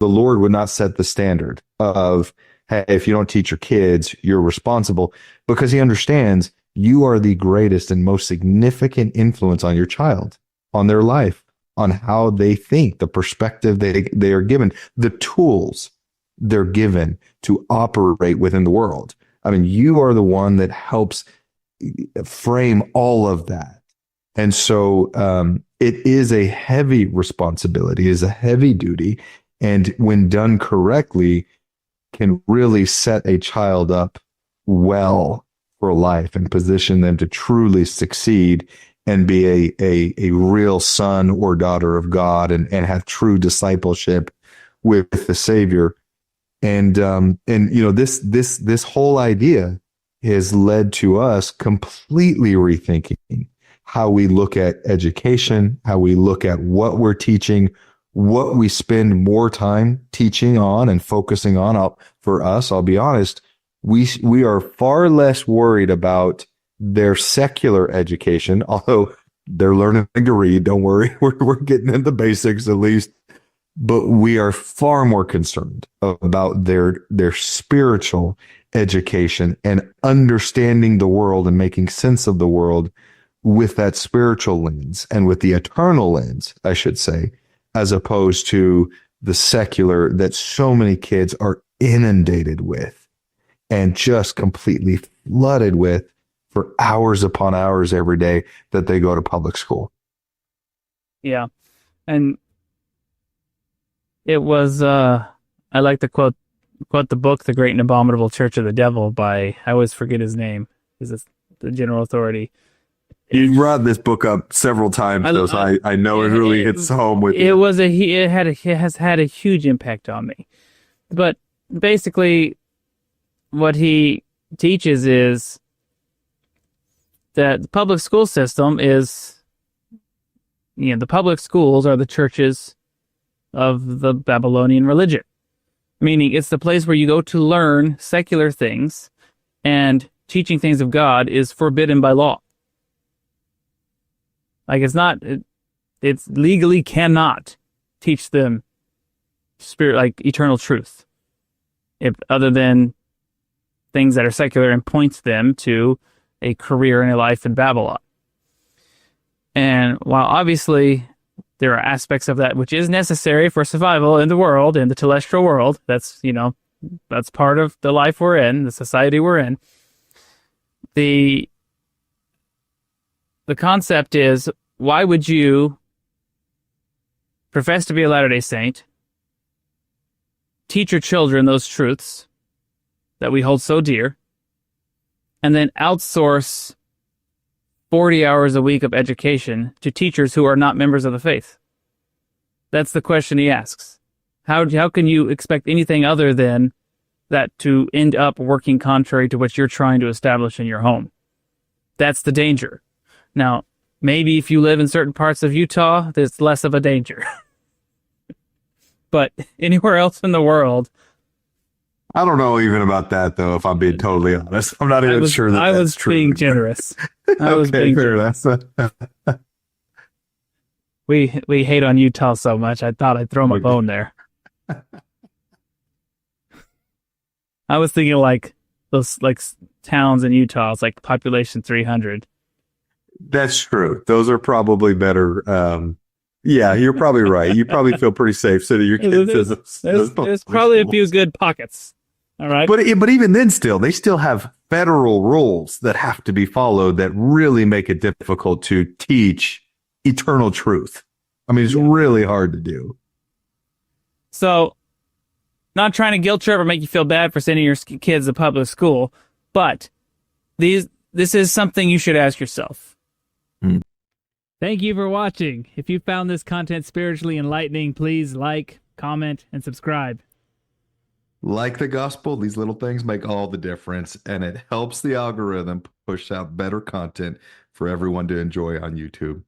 the Lord would not set the standard of, hey, if you don't teach your kids, you're responsible, because he understands you are the greatest and most significant influence on your child, on their life, on how they think, the perspective they are given, the tools they're given to operate within the world. I mean, you are the one that helps frame all of that. And so it is a heavy responsibility, it is a heavy duty. And when done correctly, can really set a child up well for life and position them to truly succeed and be a real son or daughter of God, and have true discipleship with the Savior. And this whole idea has led to us completely rethinking how we look at education, how we look at what we're teaching, what we spend more time teaching on and focusing on. For us, I'll be honest, we are far less worried about their secular education, although they're learning to read. Don't worry, we're getting in the basics at least. But we are far more concerned about their spiritual education and understanding the world and making sense of the world with that spiritual lens and with the eternal lens, I should say, as opposed to the secular that so many kids are inundated with and just completely flooded with for hours upon hours every day that they go to public school. Yeah. And it was, I like to quote the book, The Great and Abominable Church of the Devil by, I always forget his name, is this the general authority. You brought this book up several times, so I know it really hits home with you. It has had a huge impact on me. But basically, what he teaches is that the public school system is, the public schools are the churches of the Babylonian religion. Meaning it's the place where you go to learn secular things, and teaching things of God is forbidden by law. Like it's legally cannot teach them eternal truth, if other than things that are secular, and points them to a career and a life in Babylon. And while obviously there are aspects of that which is necessary for survival in the world, in the telestial world, that's part of the life we're in, the society we're in. The concept is, why would you profess to be a Latter-day Saint, teach your children those truths that we hold so dear, and then outsource 40 hours a week of education to teachers who are not members of the faith? That's the question he asks. How can you expect anything other than that to end up working contrary to what you're trying to establish in your home? That's the danger. Now, maybe if you live in certain parts of Utah, there's less of a danger. But anywhere else in the world, I don't know even about that, though, if I'm being totally honest. I'm not even sure that I was that's true. being generous. Okay, fair enough. We hate on Utah so much, I thought I'd throw my bone there. I was thinking like those towns in Utah, it's like population 300. That's true. Those are probably better. Yeah, you're probably right. You probably feel pretty safe sitting your kids. There's probably a few good pockets. All right. But even then they still have federal rules that have to be followed that really make it difficult to teach eternal truth. I mean, it's really hard to do. So, not trying to guilt trip or make you feel bad for sending your kids to public school, but this is something you should ask yourself. Thank you for watching. If you found this content spiritually enlightening, please like, comment, and subscribe. Like the gospel, these little things make all the difference, and it helps the algorithm push out better content for everyone to enjoy on YouTube.